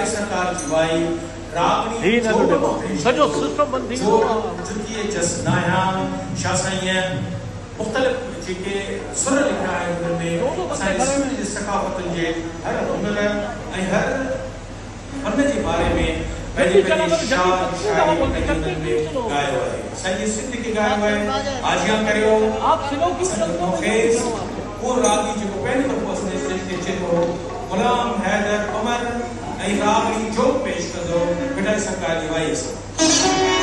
पिटाई सरकार जीवाई रागनी सजो सिस्टम बंदी जो जुकी जसनाया शासनीय मुख्तलिफ जेके सुर लिखा है उनमें साइंस जी सकाफत जे हर हुनर ऐं हर फन जे बारे में पहले शायरी में गायो है साईं सिंध के गायो है आजियां करियो आप सिलो की मुखेज वो रागी जो पहले दफो असने स्टेज ते चेतो गुलाम हैदर उमर ऐं रागी जो पेश कदो पिटाई सरकार जी वाई